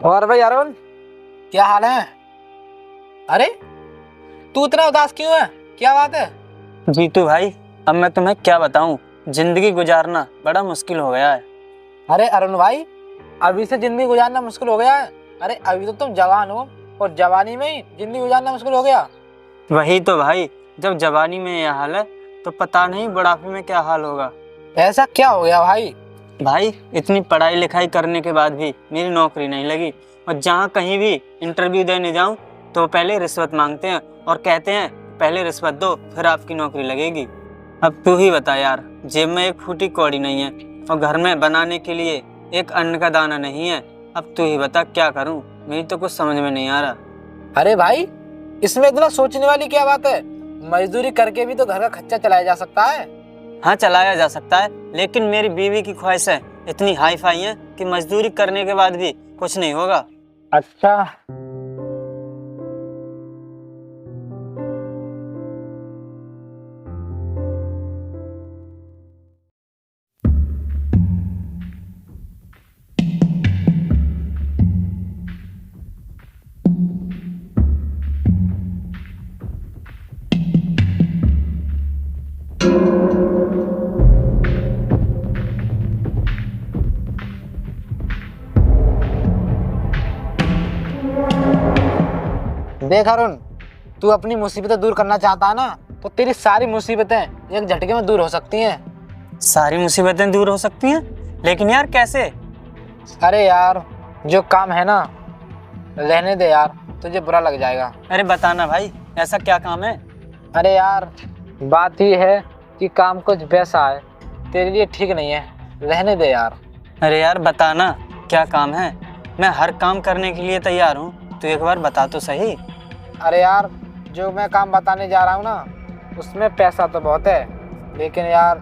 और भाई अरुण, क्या हाल है? अरे तू इतना उदास क्यों है? क्या बात है? जीतू भाई, अब मैं तुम्हें क्या बताऊं। जिंदगी गुजारना बड़ा मुश्किल हो गया है। अरे अरुण भाई, अभी से जिंदगी गुजारना मुश्किल हो गया है? अरे अभी तो तुम जवान हो और जवानी में ही जिंदगी गुजारना मुश्किल हो गया। वही तो भाई, जब जवानी में यह हाल है तो पता नहीं बुढ़ापे में क्या हाल होगा। ऐसा क्या हो गया भाई? भाई, इतनी पढ़ाई लिखाई करने के बाद भी मेरी नौकरी नहीं लगी। और जहाँ कहीं भी इंटरव्यू देने जाऊं तो पहले रिश्वत मांगते हैं और कहते हैं पहले रिश्वत दो फिर आपकी नौकरी लगेगी। अब तू ही बता यार, जेब में एक फूटी कौड़ी नहीं है और घर में बनाने के लिए एक अन्न का दाना नहीं है। अब तू ही बता क्या करूं, मेरी तो कुछ समझ में नहीं आ रहा। अरे भाई, इसमें इतना सोचने वाली क्या बात है? मजदूरी करके भी तो घर का खर्चा चलाया जा सकता है। हाँ, चलाया जा सकता है, लेकिन मेरी बीवी की ख्वाहिशें इतनी हाई फाई हैं कि मजदूरी करने के बाद भी कुछ नहीं होगा। अच्छा। देख अरुण, तू अपनी मुसीबतें दूर करना चाहता है ना, तो तेरी सारी मुसीबतें एक झटके में दूर हो सकती हैं। सारी मुसीबतें दूर हो सकती हैं, लेकिन यार कैसे? अरे यार, जो काम है ना, रहने दे यार, तुझे बुरा लग जाएगा। अरे बताना भाई, ऐसा क्या काम है? अरे यार, बात ही है कि काम कुछ वैसा है, तेरे लिए ठीक नहीं है, रहने दे यार। अरे यार बताना, क्या काम है? मैं हर काम करने के लिए तैयार हूँ, तू एक बार बता तो सही। अरे यार, जो मैं काम बताने जा रहा हूँ ना, उसमें पैसा तो बहुत है, लेकिन यार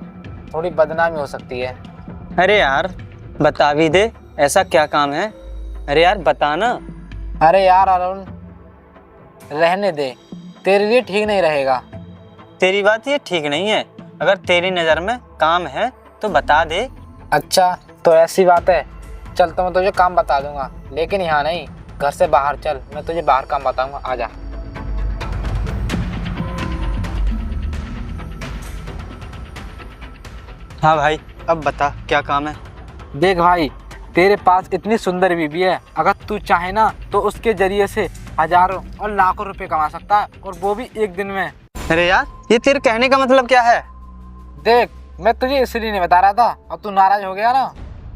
थोड़ी बदनामी हो सकती है। अरे यार बता भी दे, ऐसा क्या काम है? अरे यार बताना। अरे यार अरुण, रहने दे, तेरे लिए ठीक नहीं रहेगा। तेरी बात ये ठीक नहीं है, अगर तेरी नज़र में काम है तो बता दे। अच्छा, तो ऐसी बात है, चल तो मैं तुझे काम बता दूंगा, लेकिन यहाँ नहीं, घर से बाहर चल, मैं तुझे बाहर काम बताऊंगा, आजा। हाँ भाई, अब बता क्या काम है? देख भाई, तेरे पास इतनी सुंदर बीवी है, अगर तू चाहे ना तो उसके जरिए से हजारों और लाखों रुपए कमा सकता है, और वो भी एक दिन में। अरे यार, ये तेरे कहने का मतलब क्या है? देख, मैं तुझे इसलिए नहीं बता रहा था, अब तू नाराज हो गया ना।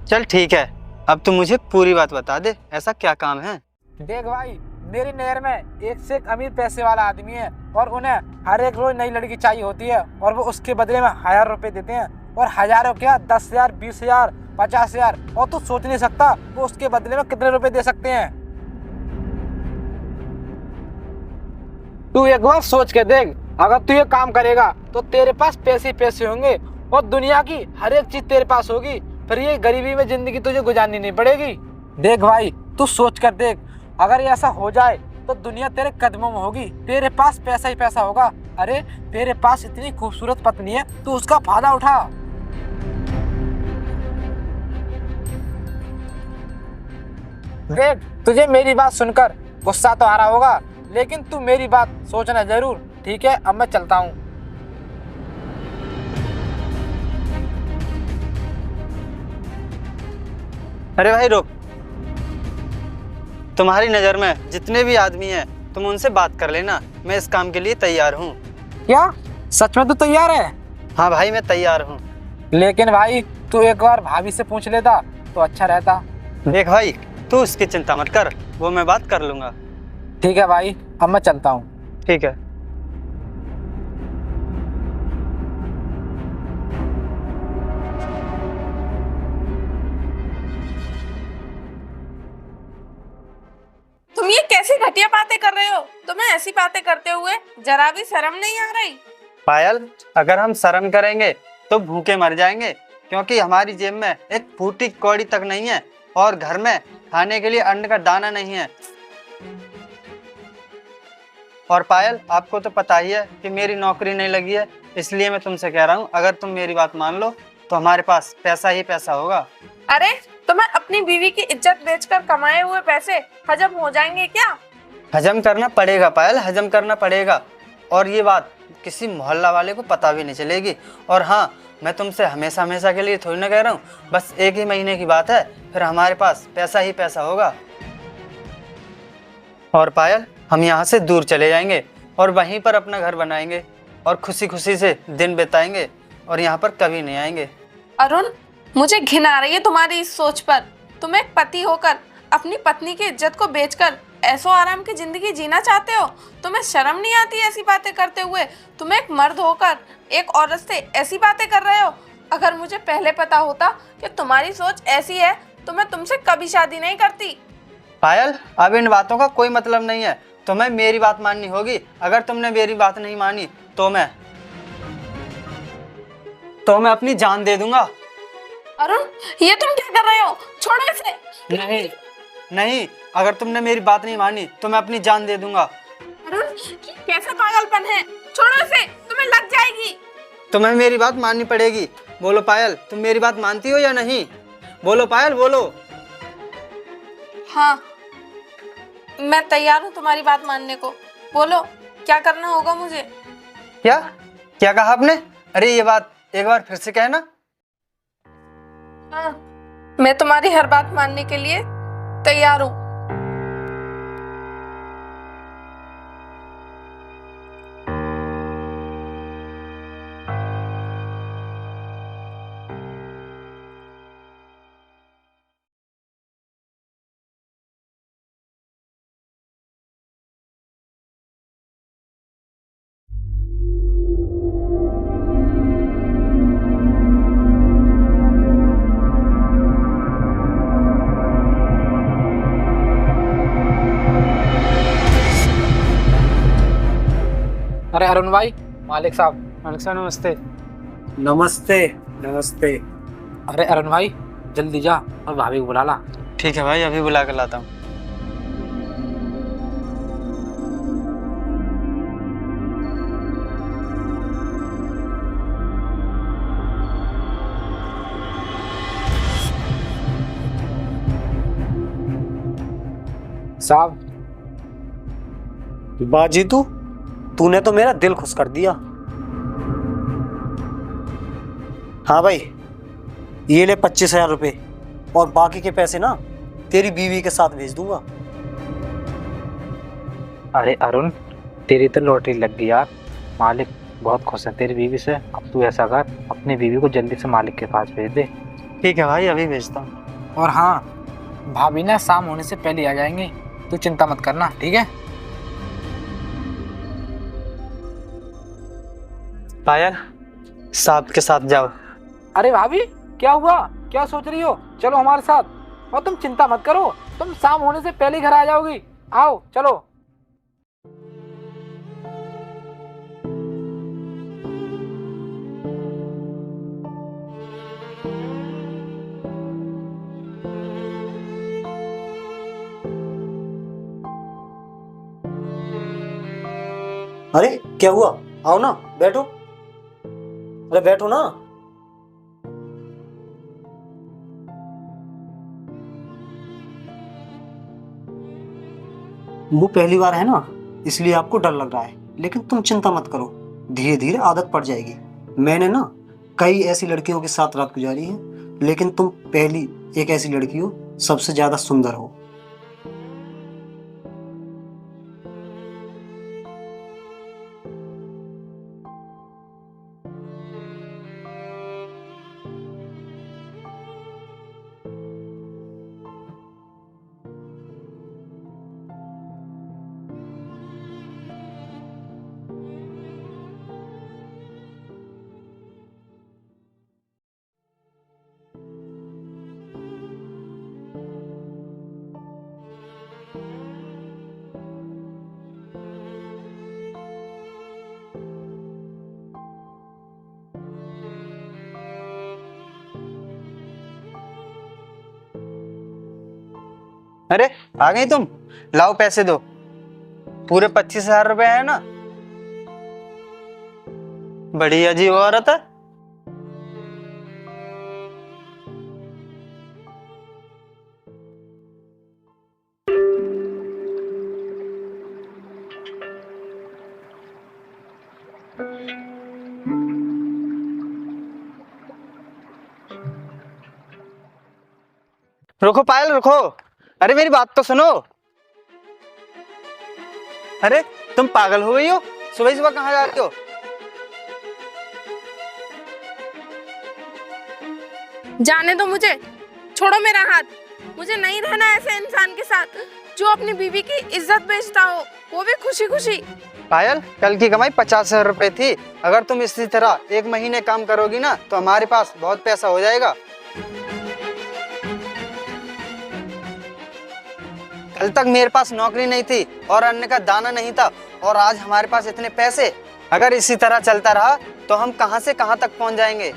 चल ठीक है, अब तू मुझे पूरी बात बता दे, ऐसा क्या काम है? देख भाई, मेरी नहर में एक से एक अमीर पैसे वाला आदमी है, और उन्हें हर एक रोज नई लड़की चाहिए होती है, और वो उसके बदले में 1000 रुपए देते हैं, और हजारों क्या, 10,000, 20,000, 50,000, और तू सोच नहीं सकता वो उसके बदले में कितने रुपए दे सकते हैं। तू एक बार सोच के देख, अगर तू ये काम करेगा तो तेरे पास पैसे ही पैसे होंगे, और दुनिया की हर एक चीज तेरे पास होगी, फिर ये गरीबी में जिंदगी तुझे गुजारनी नहीं पड़ेगी। देख भाई, तू सोच कर देख, अगर ऐसा हो जाए तो दुनिया तेरे कदमों में होगी, तेरे पास पैसा ही पैसा होगा। अरे तेरे पास इतनी खूबसूरत पत्नी है, तू उसका फायदा उठा। देख, तुझे मेरी बात सुनकर गुस्सा तो आ रहा होगा, लेकिन तू मेरी बात सोचना जरूर, ठीक है? अब मैं चलता हूँ। अरे भाई रुक, तुम्हारी नज़र में जितने भी आदमी हैं तुम उनसे बात कर लेना, मैं इस काम के लिए तैयार हूँ। क्या सच में तू तैयार है? हाँ भाई, मैं तैयार हूँ। लेकिन भाई, तू एक बार भाभी से पूछ लेता तो अच्छा रहता। देख भाई, तू इसकी चिंता मत कर, वो मैं बात कर लूँगा। ठीक है भाई, अब मैं चलता हूँ। ठीक है। तुम ये कैसी घटिया बातें कर रहे हो? तुम्हें ऐसी बातें करते हुए जरा भी शर्म नहीं आ रही? पायल, अगर हम शर्म करेंगे तो भूखे मर जाएंगे, क्योंकि हमारी जेब में एक फूटी कौड़ी तक नहीं है और घर में खाने के लिए अन्न का दाना नहीं है। और पायल, आपको तो पता ही है कि मेरी नौकरी नहीं लगी है, इसलिए मैं तुमसे कह रहा हूँ, अगर तुम मेरी बात मान लो तो हमारे पास पैसा ही पैसा होगा। अरे तुम्हें अपनी बीवी की इज्जत बेचकर कमाए हुए पैसे हजम हो जाएंगे क्या? हजम करना पड़ेगा पायल, हजम करना पड़ेगा। और ये बात किसी मोहल्ला वाले को पता भी नहीं चलेगी। और हाँ, मैं तुमसे हमेशा हमेशा के लिए थोड़ी ना कह रहा हूँ, बस 1 ही महीने की बात है, फिर हमारे पास पैसा ही पैसा होगा। और पायल, हम यहाँ से दूर चले जाएंगे और वहीं पर अपना घर बनाएंगे और खुशी खुशी से दिन बिताएंगे और यहाँ पर कभी नहीं आएंगे। अरुण, मुझे घिन आ रही है तुम्हारी इस सोच पर। तुम एक पति होकर अपनी पत्नी की इज्जत को बेचकर ऐसो आराम की जिंदगी जीना चाहते हो? तुम्हें शर्म नहीं आती ऐसी बातें करते हुए? तुम एक मर्द होकर एक औरत से ऐसी बातें कर रहे हो। अगर मुझे पहले पता होता कि तुम्हारी सोच ऐसी है तो मैं तुमसे कभी शादी नहीं करती। पायल, अब इन बातों का कोई मतलब नहीं है, तुम्हें मेरी बात माननी होगी। अगर तुमने मेरी बात नहीं मानी तो मैं अपनी जान दे दूंगा। अरुण, ये तुम क्या कर रहे हो? छोड़ो इसे। नहीं नहीं, अगर तुमने मेरी बात नहीं मानी तो मैं अपनी जान दे दूंगा। अरुण, कैसा पागलपन है? छोड़ो इसे, तुम्हें लग जाएगी। तुम्हें मेरी बात माननी पड़ेगी। बोलो पायल, तुम मेरी बात मानती हो या नहीं? बोलो पायल, बोलो। हाँ, मैं तैयार हूँ तुम्हारी बात मानने को। बोलो, क्या करना होगा मुझे? क्या क्या कहा आपने? अरे ये बात एक बार फिर से कहना। हाँ, मैं तुम्हारी हर बात मानने के लिए तैयार हूँ। अरे अरुण भाई, मालिक साहब। मालिक साहब नमस्ते। नमस्ते नमस्ते। अरे अरुण भाई, जल्दी जा और भाभी को बुला ला। ठीक है भाई, अभी बुला कर लाता हूँ। साहब, बाजी तूने तो मेरा दिल खुश कर दिया। हाँ भाई, ये ले 25,000 रुपये और बाकी के पैसे ना तेरी बीवी के साथ भेज दूंगा। अरे अरुण, तेरी तो लॉटरी लग गई यार। मालिक बहुत खुश है तेरी बीवी से। अब तू ऐसा कर, अपनी बीवी को जल्दी से मालिक के पास भेज दे। ठीक है भाई, अभी भेजता हूँ। और हाँ, भाभी ना शाम होने से पहले आ जाएंगे, तू चिंता मत करना, ठीक है? पायल, साहब के साथ जाओ। अरे भाभी, क्या हुआ? क्या सोच रही हो? चलो हमारे साथ। और तुम चिंता मत करो, तुम शाम होने से पहले घर आ जाओगी। आओ चलो। अरे क्या हुआ? आओ ना, बैठो। अरे बैठो ना। वो पहली बार है ना, इसलिए आपको डर लग रहा है, लेकिन तुम चिंता मत करो, धीरे धीरे आदत पड़ जाएगी। मैंने ना कई ऐसी लड़कियों के साथ रात गुजारी है, लेकिन तुम पहली एक ऐसी लड़की हो, सबसे ज्यादा सुंदर हो। अरे आ गई तुम? लाओ पैसे दो। पूरे 25,000 रुपए है ना? बड़ी अजीब औरत है। रुको पायल रुको। अरे मेरी बात तो सुनो। अरे तुम पागल हो गई हो? सुबह सुबह कहाँ जा रही हो? जाने दो मुझे, छोड़ो मेरा हाथ। मुझे नहीं रहना ऐसे इंसान के साथ जो अपनी बीवी की इज्जत बेचता हो, वो भी खुशी खुशी। पायल, कल की कमाई 50,000 रुपए थी। अगर तुम इसी तरह 1 महीने काम करोगी ना तो हमारे पास बहुत पैसा हो जाएगा। कल तक मेरे पास नौकरी नहीं थी और अन्न का दाना नहीं था, और आज हमारे पास इतने पैसे। अगर इसी तरह चलता रहा तो हम कहां से कहां तक पहुंच जाएंगे।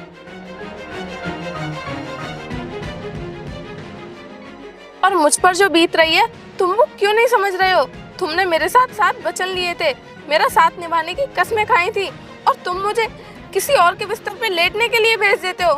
और मुझ पर जो बीत रही है तुम वो क्यों नहीं समझ रहे हो? तुमने मेरे साथ 7 वचन लिए थे, मेरा साथ निभाने की कसमें खाई थी, और तुम मुझे किसी और के बिस्तर पे लेटने के लिए भेज देते हो।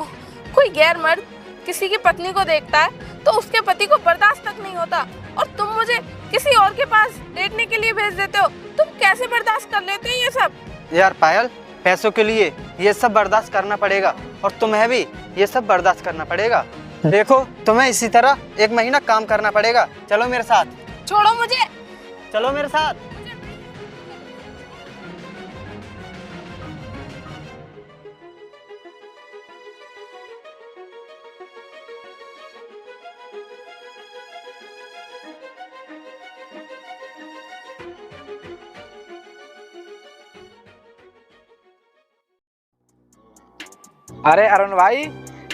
कोई गैर मर्द किसी की पत्नी को देखता है तो उसके पति को बर्दाश्त तक नहीं होता, और तुम मुझे किसी और के पास लेटने के लिए भेज देते हो। तुम कैसे बर्दाश्त कर लेते हो ये सब? यार पायल, पैसों के लिए ये सब बर्दाश्त करना पड़ेगा, और तुम्हें भी ये सब बर्दाश्त करना पड़ेगा। देखो, तुम्हें इसी तरह 1 महीना काम करना पड़ेगा। चलो मेरे साथ। छोड़ो मुझे। चलो मेरे साथ। अरे अरुण भाई,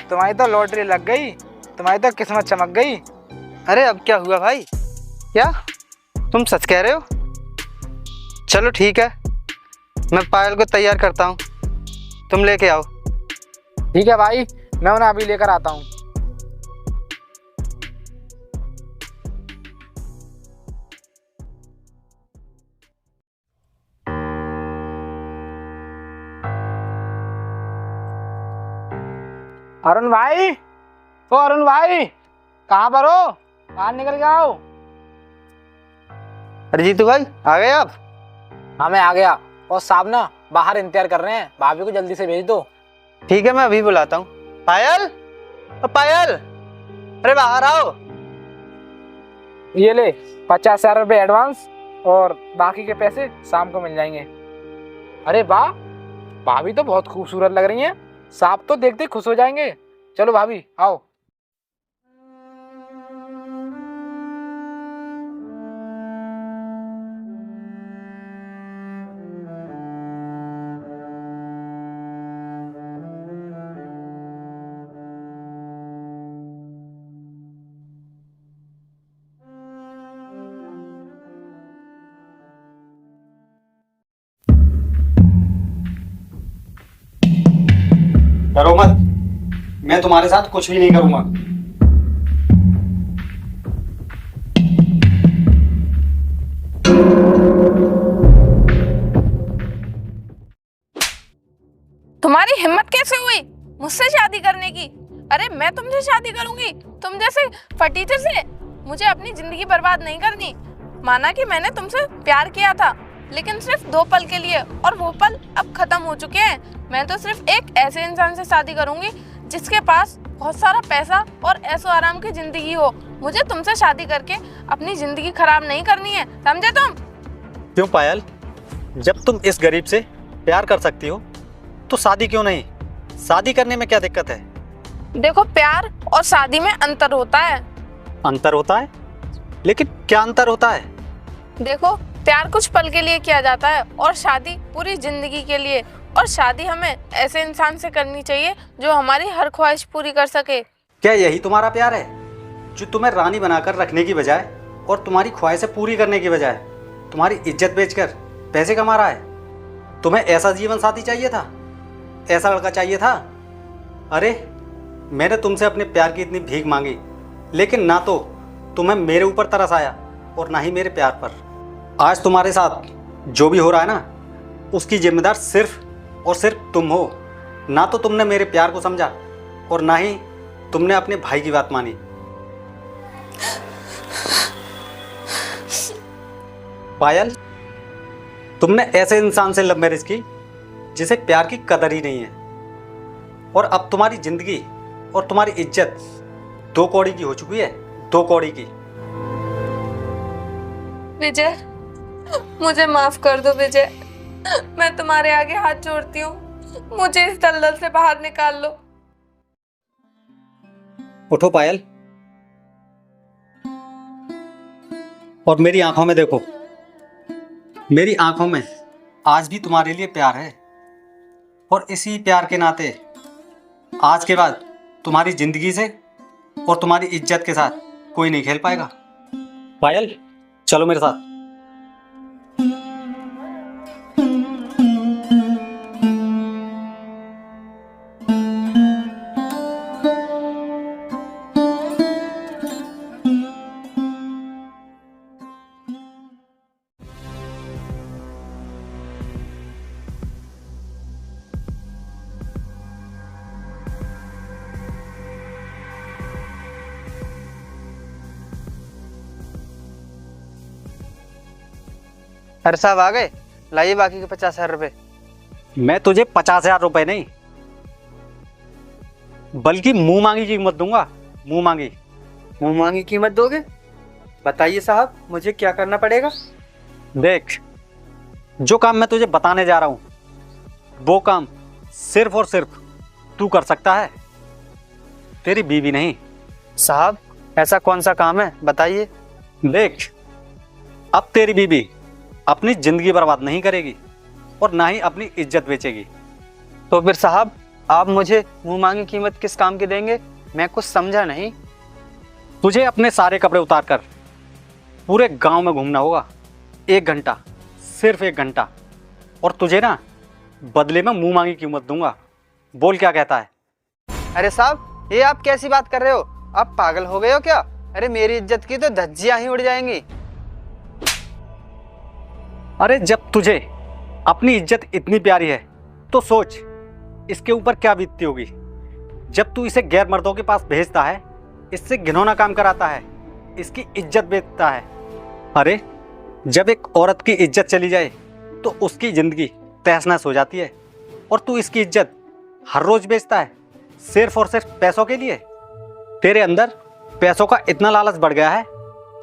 तुम्हारी तो लॉटरी लग गई, तुम्हारी तो किस्मत चमक गई। अरे अब क्या हुआ भाई? क्या तुम सच कह रहे हो? चलो ठीक है, मैं पायल को तैयार करता हूँ, तुम लेके आओ। ठीक है भाई, मैं उन्हें अभी लेकर आता हूँ। अरुण भाई, ओ अरुण भाई, कहाँ पर हो? बाहर निकल के आओ। अरे जीतू भाई, आ गए आप? हाँ मैं आ गया, और साहब ना बाहर इंतजार कर रहे हैं, भाभी को जल्दी से भेज दो। ठीक है, मैं अभी बुलाता हूँ। पायल, ओ पायल, अरे बाहर आओ। ये ले 50,000 रुपये एडवांस, और बाकी के पैसे शाम को मिल जाएंगे। अरे वाह, भाभी तो बहुत खूबसूरत लग रही हैं, साहब तो देखते ही खुश हो जाएंगे। चलो भाभी आओ। डरो मत, मैं तुम्हारे साथ कुछ भी नहीं करूंगा। तुम्हारी हिम्मत कैसे हुई मुझसे शादी करने की? अरे मैं तुमसे शादी करूंगी? तुम जैसे फटीचर से मुझे अपनी जिंदगी बर्बाद नहीं करनी। माना कि मैंने तुमसे प्यार किया था, लेकिन सिर्फ 2 पल के लिए, और वो पल अब खत्म हो चुके हैं। मैं तो सिर्फ एक ऐसे इंसान से शादी करूंगी जिसके पास बहुत सारा पैसा और ऐशो आराम की जिंदगी हो। मुझे तुमसे शादी करके अपनी जिंदगी खराब नहीं करनी है, समझे तुम? क्यों पायल, जब तुम इस गरीब से प्यार कर सकती हो तो शादी क्यों नहीं? शादी करने में क्या दिक्कत है? देखो, प्यार और शादी में अंतर होता है। अंतर होता है? लेकिन क्या अंतर होता है? देखो, प्यार कुछ पल के लिए किया जाता है और शादी पूरी जिंदगी के लिए। और शादी हमें ऐसे इंसान से करनी चाहिए जो हमारी हर ख्वाहिश पूरी कर सके। क्या यही तुम्हारा प्यार है, जो तुम्हें रानी बनाकर रखने की बजाय और तुम्हारी ख्वाहिशें पूरी करने की बजाय तुम्हारी इज्जत बेचकर पैसे कमा रहा है? तुम्हें ऐसा जीवन साथी चाहिए था? ऐसा लड़का चाहिए था? अरे मैंने तुमसे अपने प्यार की इतनी भीख मांगी, लेकिन ना तो तुम्हें मेरे ऊपर तरस आया और ना ही मेरे प्यार पर। आज तुम्हारे साथ जो भी हो रहा है ना, उसकी जिम्मेदार सिर्फ और सिर्फ तुम हो। ना तो तुमने मेरे प्यार को समझा और ना ही तुमने अपने भाई की बात मानी। पायल, तुमने ऐसे इंसान से लव मैरिज की जिसे प्यार की कदर ही नहीं है, और अब तुम्हारी जिंदगी और तुम्हारी इज्जत 2 कौड़ी की हो चुकी है, 2 कौड़ी की। विजय, मुझे माफ कर दो विजय, मैं तुम्हारे आगे हाथ जोड़ती हूँ, मुझे इस दलदल से बाहर निकाल लो। उठो पायल और मेरी आंखों में देखो। मेरी आंखों में आज भी तुम्हारे लिए प्यार है, और इसी प्यार के नाते आज के बाद तुम्हारी जिंदगी से और तुम्हारी इज्जत के साथ कोई नहीं खेल पाएगा। पायल, चलो मेरे साथ। अरे साहब आ गए, लाइए बाकी के 50,000 रुपये। मैं तुझे 50,000 रुपए नहीं, बल्कि मुंह मांगी कीमत दूंगा। मुंह मांगी। मुंह मांगी कीमत दोगे? बताइए साहब, मुझे क्या करना पड़ेगा? देख, जो काम मैं तुझे बताने जा रहा हूं वो काम सिर्फ और सिर्फ तू कर सकता है, तेरी बीवी नहीं। साहब ऐसा कौन सा काम है, बताइए। देख, अब तेरी बीवी अपनी जिंदगी बर्बाद नहीं करेगी और ना ही अपनी इज्जत बेचेगी। तो फिर साहब आप मुझे मुंह मांगी कीमत किस काम की देंगे? मैं कुछ समझा नहीं। तुझे अपने सारे कपड़े उतार कर पूरे गांव में घूमना होगा, 1 घंटा, सिर्फ 1 घंटा, और तुझे ना बदले में मुंह मांगी कीमत दूंगा। बोल क्या कहता है? अरे साहब ये आप कैसी बात कर रहे हो? आप पागल हो गए हो क्या? अरे मेरी इज्जत की तो धज्जियां ही उड़ जाएंगी। अरे जब तुझे अपनी इज्जत इतनी प्यारी है तो सोच इसके ऊपर क्या बीतती होगी। जब तू इसे गैर मर्दों के पास भेजता है, इससे घिनौना काम कराता है, इसकी इज्जत बेचता है। अरे जब एक औरत की इज्जत चली जाए तो उसकी जिंदगी तहस नहस हो जाती है, और तू इसकी इज्जत हर रोज बेचता है सिर्फ और सिर्फ पैसों के लिए। तेरे अंदर पैसों का इतना लालच बढ़ गया है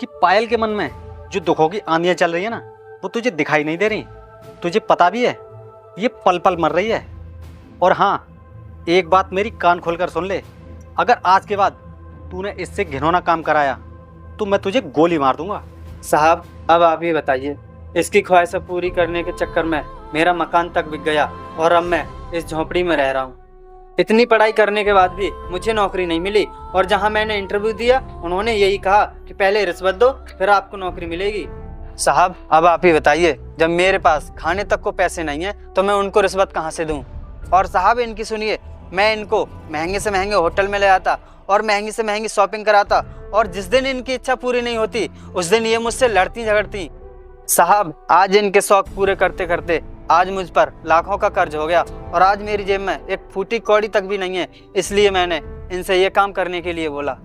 कि पायल के मन में जो दुखों की आंधियां चल रही है ना, वो तुझे दिखाई नहीं दे रही। तुझे पता भी है ये पल पल मर रही है। और हाँ, एक बात मेरी कान खोलकर सुन ले, अगर आज के बाद तूने इससे घिनौना काम कराया तो मैं तुझे गोली मार दूंगा। साहब अब आप ही बताइए, इसकी ख्वाहिशें पूरी करने के चक्कर में मेरा मकान तक बिक गया और अब मैं इस झोपड़ी में रह रहा हूँ। इतनी पढ़ाई करने के बाद भी मुझे नौकरी नहीं मिली, और जहाँ मैंने इंटरव्यू दिया उन्होंने यही कहा कि पहले रिश्वत दो फिर आपको नौकरी मिलेगी। साहब अब आप ही बताइए, जब मेरे पास खाने तक को पैसे नहीं हैं तो मैं उनको रिश्वत कहाँ से दूँ? और साहब इनकी सुनिए, मैं इनको महंगे से महंगे होटल में ले आता और महंगी से महंगी शॉपिंग कराता, और जिस दिन इनकी इच्छा पूरी नहीं होती उस दिन ये मुझसे लड़ती झगड़ती। साहब आज इनके शौक पूरे करते करते आज मुझ पर लाखों का कर्ज हो गया, और आज मेरी जेब में एक फूटी कौड़ी तक भी नहीं है, इसलिए मैंने इनसे ये काम करने के लिए बोला।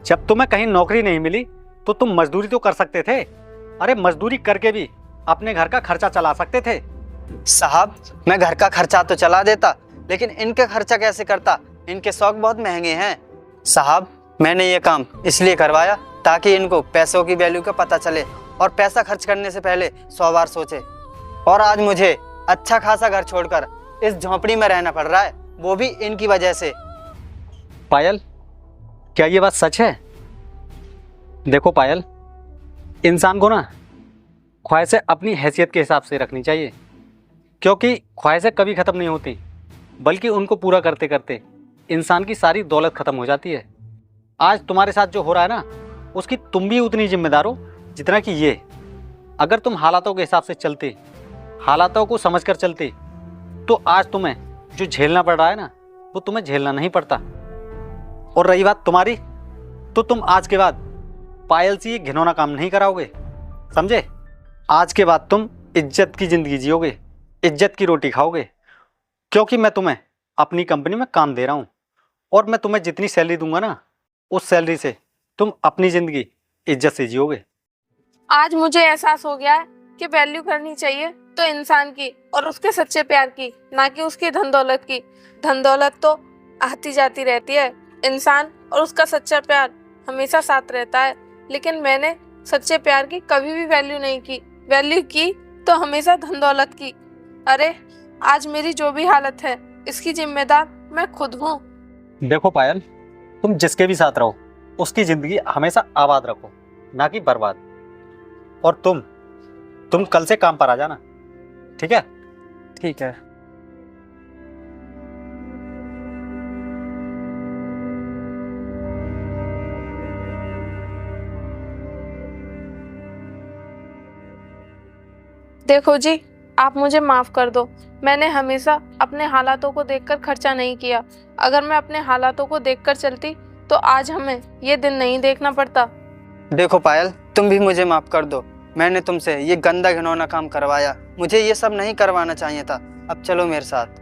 जब तुम्हें कहीं नौकरी नहीं मिली तो तुम मजदूरी तो कर सकते थे। अरे मजदूरी करके भी अपने घर का खर्चा चला सकते थे। साहब मैं घर का खर्चा तो चला देता, लेकिन इनका खर्चा कैसे करता? इनके शौक बहुत महंगे हैं। साहब मैंने ये काम इसलिए करवाया ताकि इनको पैसों की वैल्यू का पता चले और पैसा खर्च करने से पहले 100 बार सोचे। और आज मुझे अच्छा खासा घर छोड़कर इस झोंपड़ी में रहना पड़ रहा है, वो भी इनकी वजह से। पायल, क्या ये बात सच है? देखो पायल, इंसान को ना ख्वाहिशें अपनी हैसियत के हिसाब से रखनी चाहिए, क्योंकि ख्वाहिशें कभी ख़त्म नहीं होती, बल्कि उनको पूरा करते करते इंसान की सारी दौलत ख़त्म हो जाती है। आज तुम्हारे साथ जो हो रहा है ना, उसकी तुम भी उतनी जिम्मेदार हो जितना कि ये। अगर तुम हालातों के हिसाब से चलते, हालातों को समझ कर चलते, तो आज तुम्हें जो झेलना पड़ रहा है ना, वो तुम्हें झेलना नहीं पड़ता। और रही बात तुम्हारी, तो तुम आज के बाद पायल से ये घिनौना काम नहीं कराओगे, समझे? आज के बाद तुम इज्जत की ज़िंदगी जियोगे, इज्जत की रोटी खाओगे, क्योंकि मैं तुम्हें अपनी कंपनी में काम दे रहा हूँ, और मैं तुम्हें जितनी सैलरी दूंगा ना, उस सैलरी से तुम अपनी ज़िंदगी इज्जत से जियोगे। आज मुझे एहसास हो गया है कि वैल्यू करनी चाहिए तो इंसान की और उसके सच्चे प्यार की, ना कि उसकी धन दौलत की। धन दौलत तो आती जाती रहती है, इंसान और उसका सच्चा प्यार हमेशा साथ रहता है। लेकिन मैंने सच्चे प्यार की कभी भी वैल्यू नहीं की, वैल्यू की तो हमेशा धन दौलत की। अरे आज मेरी जो भी हालत है इसकी जिम्मेदार मैं खुद हूँ। देखो पायल, तुम जिसके भी साथ रहो उसकी जिंदगी हमेशा आबाद रखो, ना कि बर्बाद। और तुम कल से काम पर आ जाना, ठीक है? ठीक है। देखो जी, आप मुझे माफ कर दो। मैंने हमेशा अपने हालातों को देखकर खर्चा नहीं किया। अगर मैं अपने हालातों को देखकर चलती तो आज हमें ये दिन नहीं देखना पड़ता। देखो पायल, तुम भी मुझे माफ कर दो। मैंने तुमसे ये गंदा घिनौना काम करवाया, मुझे ये सब नहीं करवाना चाहिए था। अब चलो मेरे साथ।